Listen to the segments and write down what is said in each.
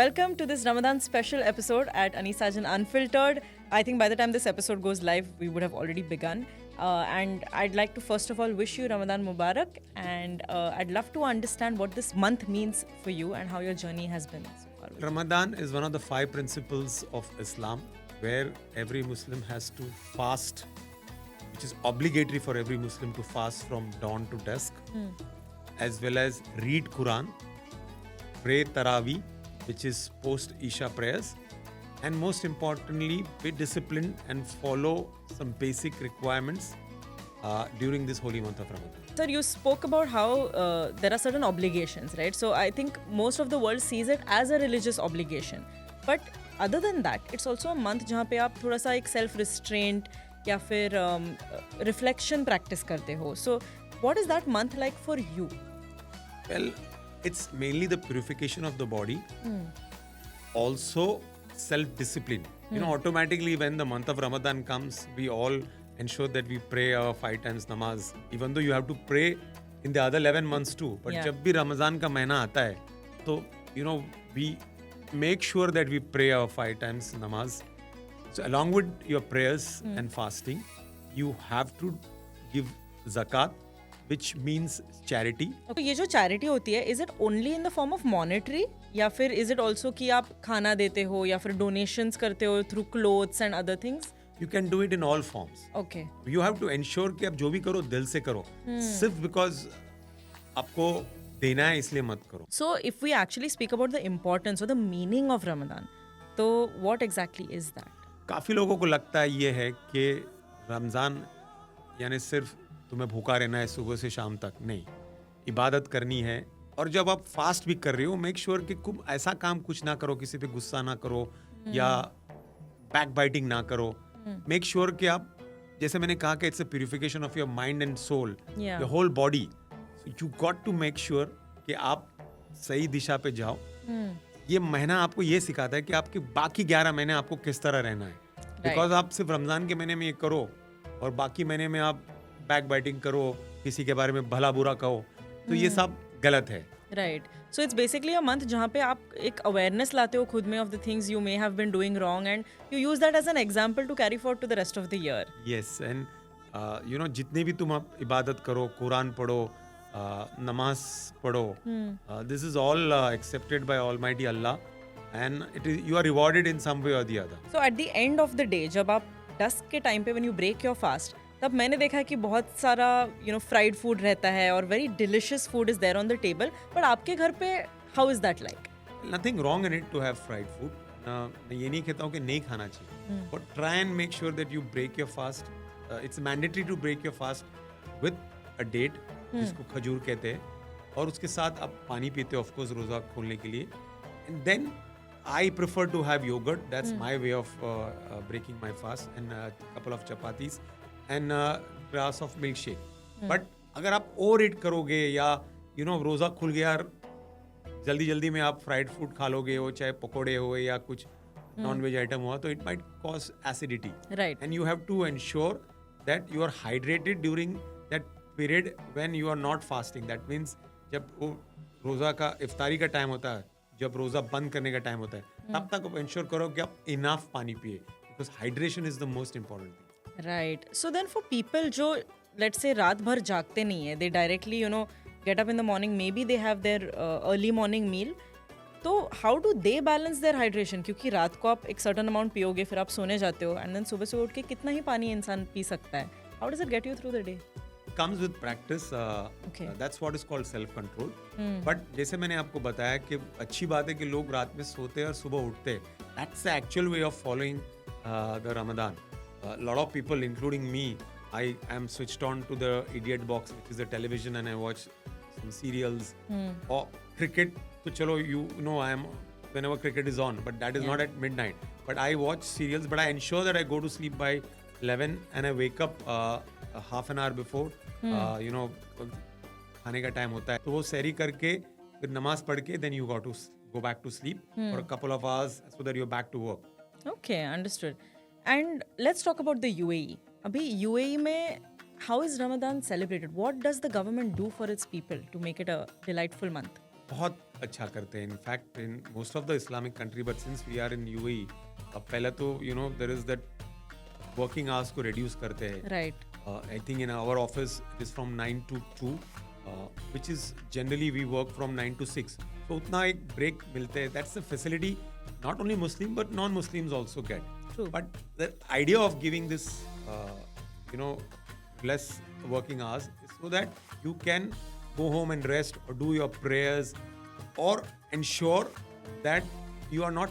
welcome to this Ramadan special episode at Anisajan Unfiltered. I think by the time this episode goes live, we would have already begun. And I'd like to first of all wish you Ramadan Mubarak, and I'd love to understand what this month means for you and how your journey has been so far. Ramadan is one of the 5 principles of Islam where every Muslim has to fast, which is obligatory for every Muslim to fast from dawn to dusk, as well as read Quran, pray Taraweeh, which is post-Isha prayers, and most importantly, be disciplined and follow some basic requirements during this holy month of Ramadan. Sir, you spoke about how there are certain obligations, right? So I think most of the world sees it as a religious obligation. But other than that, it's also a month जहाँ पे आप थोड़ा सा एक self restraint या फिर reflection practice करते हो. So what is that month like for you? Well, it's mainly the purification of the body. Also self-discipline. You know, automatically when the month of Ramadan comes, we all ensure that we pray our 5 times namaz. Even though you have to pray in the other 11 months too. But जब भी रमजान का महीना आता है, तो you know, we make sure that we pray our 5 times namaz. So along with your prayers and fasting, you have to give zakat, which means charity. तो ये जो चैरिटी होती है, is it only in the form of monetary या फिर is it also कि आप खाना देते हो या फिर donations करते हो through clothes and other things? You can do it in all forms. Okay. You have to ensure कि आप जो भी करो दिल से करो. सिर्फ because आपको देना है इसलिए मत करो. So if we actually speak about the importance or the meaning of Ramadan, तो what exactly is that? काफी लोगों को लगता है ये है कि रमजान यानी सिर्फ तुम्हें भूखा रहना है सुबह से शाम तक. नहीं, इबादत करनी है. और जब आप फास्ट भी कर रहे हो, मेक श्योर कि कुछ ऐसा काम कुछ ना करो, किसी पे गुस्सा ना करो या बैक बाइटिंग ना करो. मेक श्योर कि आप, जैसे मैंने कहा कि it's a purification of your mind and soul, your whole body. You got to make sure कि आप सही दिशा पे जाओ. ये महीना आपको ये सिखाता है कि आपके बाकी 11 महीने आपको किस तरह रहना है. बिकॉज आप सिर्फ रमजान के महीने में ये करो और बाकी महीने में आप बैक बाइटिंग करो, किसी के बारे में भला बुरा कहो, तो ये सब गलत है. Right. So it's basically a month जहाँ पे आप एक awareness लाते हो खुद में of the things you may have been doing wrong and you use that as an example to carry forward to the rest of the year. Yes, and you know, जितने भी तुम आप इबादत करो, कुरान पढ़ो, नमाज पढ़ो, this is all accepted by Almighty Allah, and it is, you are rewarded in some way or the other. So at the end of the day, जब आप dusk के time पे when you break your fast, तब मैंने देखा है कि बहुत सारा फ्राइड फूड रहता है और very delicious food is there on the table. But आपके घर पे how is that like? Nothing wrong in it to have fried food. मैं ये नहीं कहता हूँ कि नहीं खाना चाहिए. But try and make sure that you break your fast. It's mandatory to break your fast with a date, जिसको खजूर कहते हैं, और उसके साथ आप पानी पीते हो ऑफ कोर्स रोजा खोलने के लिए. And then I prefer to have yogurt. That's my way of breaking my fast, and a couple of chapatis and glass of milkshake. But अगर आप ओवर ईट करोगे या रोजा खुल गया और जल्दी जल्दी में आप फ्राइड फूड खा लोगे, हो चाहे पकोड़े हो या कुछ नॉन वेज आइटम हुआ, तो it might cause acidity. Right. And you have to ensure that you are hydrated during that period when you are not fasting. That means जब वो रोजा का इफ्तारी का टाइम होता है, जब रोजा बंद करने का टाइम होता है, तब तक आप एंश्योर करो कि आप इनफ पानी पिए, because hydration is the most important thing. Right. So then for people जो let's say रात भर जागते नहीं है, they directly get up in the morning, maybe they have their early morning meal, तो how do they balance their hydration? क्योंकि रात को आप एक certain amount पियोगे, फिर आप सोने जाते हो, and then सुबह से उठ के कितना ही पानी इंसान पी सकता है? How does it get you through the day? It comes with practice. That's what is called self control. But जैसे मैंने आपको बताया कि अच्छी बात है कि लोग रात में सोते हैं और सुबह उठते हैं. That's the actual way of following the Ramadan. A lot of people, including me, I am switched on to the idiot box, which is the television, and I watch some serials or cricket. So chalo, you know, I am whenever cricket is on, but that is not at midnight. But I watch serials, but I ensure that I go to sleep by 11 and I wake up half an hour before. खाने का time होता है, तो वो सहरी करके फिर नमाज पढ़ के then you got to go back to sleep for a couple of hours so that you're back to work. Okay, understood. And let's talk about the UAE. अभी UAE में how is Ramadan celebrated? What does the government do for its people to make it a delightful month? बहुत अच्छा करते हैं in fact in most of the Islamic country but since we are in UAE अब पहले तो there is that working hours को reduce करते हैं right I think in our office it is from 9 to 2 which is generally we work from 9 to 6 so उतना एक break मिलते हैं that's the facility not only Muslim but non-Muslims also get True. but the idea of giving this less working hours is so that you can go home and rest or do your prayers or ensure that you are not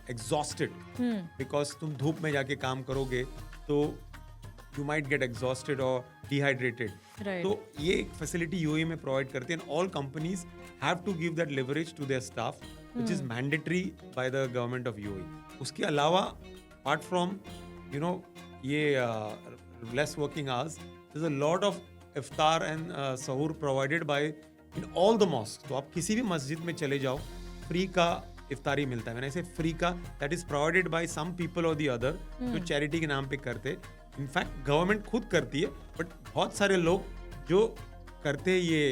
exhausted because तुम धूप में जाके काम करोगे तो you might get exhausted or dehydrated. Right. तो ये एक facility UAE में provide करते हैं and all companies have to give that leverage to their staff which is mandatory by the government of UAE. उसके अलावा apart from ये less working hours there's a lot of iftar and sahur provided by in all the mosques. तो आप किसी भी मस्जिद में चले जाओ फ्री का इफ्तारी मिलता है मैंने ऐसे फ्री का that is provided by some people और दी अदर जो चैरिटी के नाम पे करते इनफैक्ट गवर्नमेंट खुद करती है बट बहुत सारे लोग जो करते ये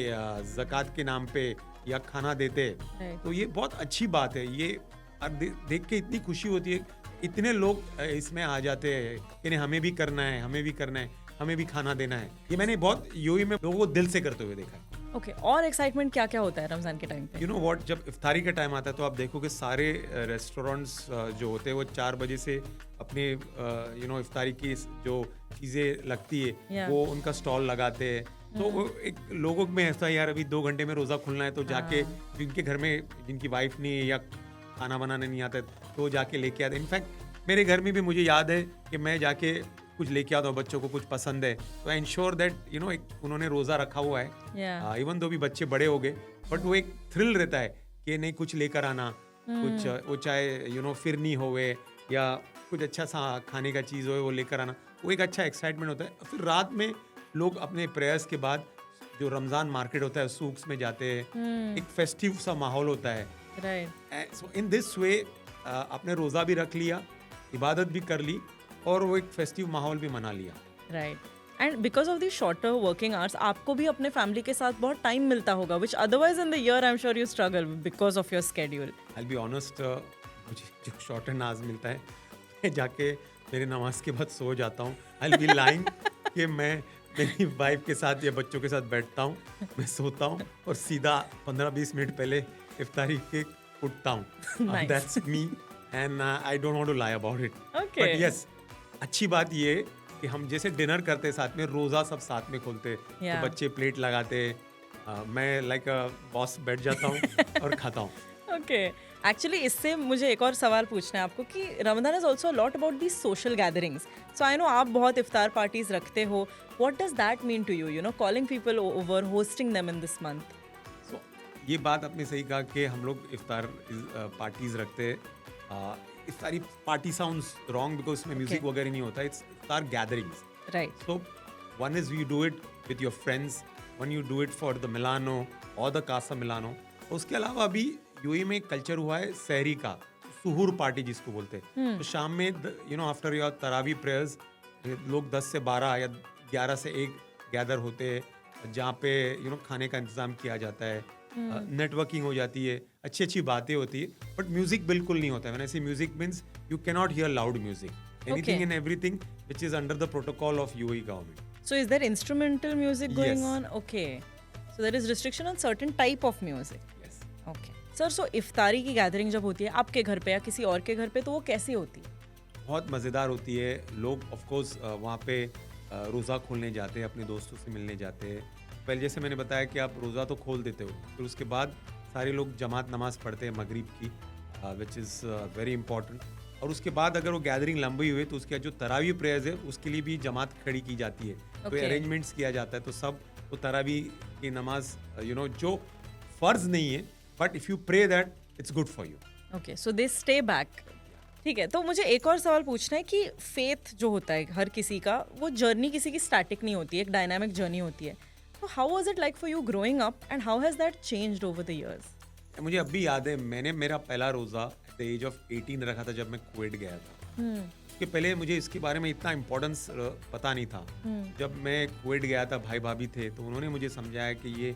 ज़कात के नाम पे या खाना देते Right. तो ये बहुत अच्छी बात है ये देख के इतनी खुशी होती है इतने लोग इसमें आ जाते हैं कि नहीं हमें भी करना है हमें भी करना है हमें भी खाना देना है ये मैंने बहुत यूएई में लोगों को दिल से करते हुए देखा है ओके और एक्साइटमेंट क्या क्या होता है रमजान के टाइम पे यू नो व्हाट जब इफ्तारी का टाइम आता है तो आप देखोगे सारे रेस्टोरेंट्स जो होते हैं वो 4 बजे से अपने इफ्तारी की जो चीज़ें लगती है Yeah. वो उनका स्टॉल लगाते हैं तो वो एक लोगों में ऐसा यार अभी 2 घंटे में रोज़ा खुलना है तो जाके जिनके घर में जिनकी वाइफ नहीं है या खाना बनाने नहीं आता है तो वो जाके लेके आते इनफैक्ट मेरे घर में भी मुझे याद है कि मैं जाके कुछ लेके आता हूँ बच्चों को कुछ पसंद है तो आई इंश्योर दैट उन्होंने रोज़ा रखा हुआ है Yeah. इवन दो भी बच्चे बड़े हो गए बट वो एक थ्रिल रहता है कि नहीं कुछ लेकर आना कुछ वो चाहे फिरनी होवे या कुछ अच्छा सा खाने का चीज़ हो वो लेकर आना वो एक अच्छा एक्साइटमेंट होता है फिर रात में लोग अपने प्रेयर्स के बाद जो रमज़ान मार्केट होता है सूक्स में जाते हैं एक फेस्टिव सा माहौल होता है right so in this way आपने रोज़ा भी रख लिया इबादत भी कर ली और वो एक फेस्टिव माहौल भी मना लिया right and because of the shorter working hours आपको भी अपने फैमिली के साथ बहुत टाइम मिलता होगा विच otherwise in the year I am sure you struggle because of your schedule I be honest मुझे जो शॉर्ट एंड आवर्स मिलता है मैं जाके मेरे नमाज के बाद सो जाता हूँ आई बी लाइंग कि मैं मेरी वाइफ के साथ या बच्चों के साथ बैठता हूँ मैं सोता हूँ और सीधा 15-20 मिनट पहले इफ्तारी के उठता हूँ Nice. That's me and I don't want to lie about it Okay. But yes अच्छी बात ये है कि हम जैसे डिनर करते हैं साथ में रोज़ा सब साथ में खोलते Yeah. तो बच्चे प्लेट लगाते मैं लाइक बॉस बैठ जाता हूँ और खाता हूँ ओके एक्चुअली इससे मुझे एक और सवाल पूछना है आपको कि Ramzan is also lot about the social gatherings so I know आप बहुत इफ्तार पार्टीज रखते हो what does that mean to you calling people over hosting them in this month So, ये बात आपने सही कहा कि हम लोग इफ्तार पार्टीज रखते हैं iftari party sounds wrong because उसमें म्यूजिक Okay. वगैरह नहीं होता it's iftar gatherings right So one is you do it with your friends, one you do it for the Milano or the Casa Milano. उसके अलावा अभी यूएई में एक कल्चर हुआ है सहरी का सुहूर पार्टी जिसको बोलते हैं तो शाम में आफ्टर योर तरावी प्रेयर्स लोग 10 से 12 या 11 से 1 गैदर होते हैं जहाँ पे खाने का इंतजाम किया जाता है नेटवर्किंग हो जाती है अच्छी अच्छी बातें होती है बट म्यूजिक बिल्कुल नहीं होता है व्हेन आई से music means you can not here loud music anything and everything which is under the protocol of UAE government. So is there instrumental music going Yes. on? Okay. So there is restriction on certain type of music. Yes. Okay. Sir, so इफ्तारी की gathering जब होती है आपके घर पे या किसी और के घर पे तो वो कैसी होती है? बहुत मज़ेदार होती है लोग ऑफ कोर्स वहाँ पे रोज़ा खोलने जाते हैं अपने दोस्तों से मिलने जाते हैं पहले जैसे मैंने बताया कि आप रोज़ा तो खोल देते हो फिर उसके बाद सारे लोग जमात नमाज पढ़ते हैं मगरिब की विच इज़ वेरी इंपॉर्टेंट और उसके बाद अगर वो गैदरिंग लंबी हुई तो उसके बाद जो तरावी प्रेयर्स है उसके लिए भी जमात खड़ी की जाती है तो Okay. अरेंजमेंट्स किया जाता है तो सब वो तरावी की नमाज जो फ़र्ज नहीं है but if you pray that it's good for you okay so they stay back ठीक है तो मुझे एक और सवाल पूछना है कि फेथ जो होता है हर किसी का वो जर्नी किसी की स्टैटिक नहीं होती है एक डायनामिक जर्नी होती है तो how was it like for you growing up and how has that changed over the years मुझे अब भी याद है मैंने मेरा पहला रोज़ा एट द एज ऑफ 18 रखा था जब मैं कुवैत गया था उसके पहले मुझे इसके बारे में इतना इम्पोर्टेंस पता नहीं था जब मैं कुवैत गया था भाई भाभी थे तो उन्होंने मुझे समझाया कि ये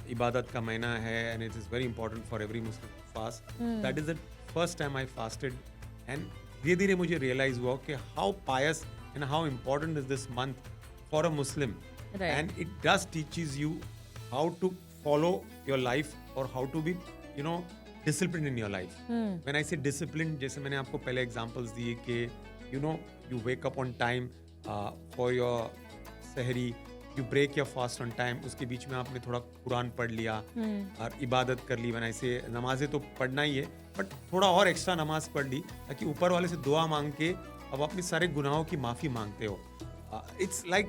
इबादत का महीना है and it is very important for every Muslim fast. That is the first time I fasted and धीरे धीरे मुझे रियलाइज हुआ कि how pious and how important is this month for a Muslim. Right. And it does teaches you how to follow your life or how to be disciplined in your life. When I say disciplined, जैसे मैंने आपको पहले examples दिए कि you wake up on time for your सहरी, you break your fast on time, उसके बीच में आपने थोड़ा कुरान पढ़ लिया और इबादत कर ली. When I say नमाजें तो पढ़ना ही है बट थोड़ा और एक्स्ट्रा नमाज पढ़ ली ताकि ऊपर वाले से दुआ मांग के अब अपने सारे गुनाहों की माफ़ी मांगते हो. इट्स लाइक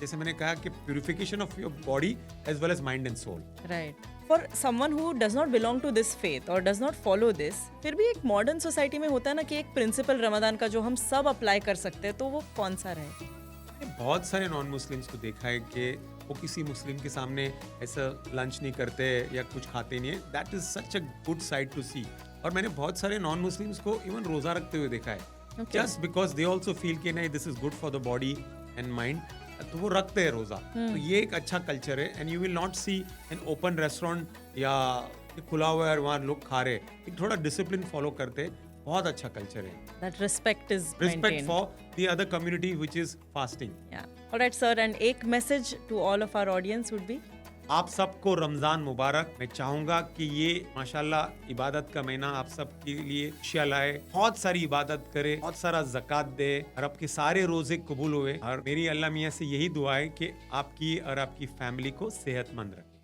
जैसे मैंने कहा कि purification of your body as well as mind and soul. Right. For someone who does not belong to this faith or does not follow this, फिर भी एक मॉडर्न सोसाइटी में होता है ना कि एक प्रिंसिपल रमजान का जो हम सब अप्लाई कर सकते हैं, तो वो कौन सा रहे? बहुत सारे नॉन मुस्लिम्स को देखा है कि वो किसी मुस्लिम के सामने ऐसा लंच नहीं करते या कुछ खाते नहीं है. That is such a good sight to see. और मैंने बहुत सारे नॉन मुस्लिम्स को इवन रोजा रखते हुए देखा है. Just because they also feel कि नहीं this is good for the body and mind, तो वो रखते हैं रोजा. तो ये एक अच्छा कल्चर है and you will not see an open restaurant या खुला हुआ है वहाँ लोग खा रहे. एक थोड़ा डिसिप्लिन फॉलो करते हैं. बहुत अच्छा कल्चर है. That respect is Respect maintained. for the other community which is fasting. Yeah. All right, sir. And एक message to all of our audience would be? आप सबको रमजान मुबारक. मैं चाहूंगा कि ये माशाल्लाह इबादत का महीना आप सबके लिए खुशियां लाए. बहुत सारी इबादत करे, बहुत सारा ज़कात दे और आपके सारे रोजे कबूल हुए. और मेरी अल्लाह मियाँ से यही दुआ है कि आपकी और आपकी फैमिली को सेहतमंद रखे.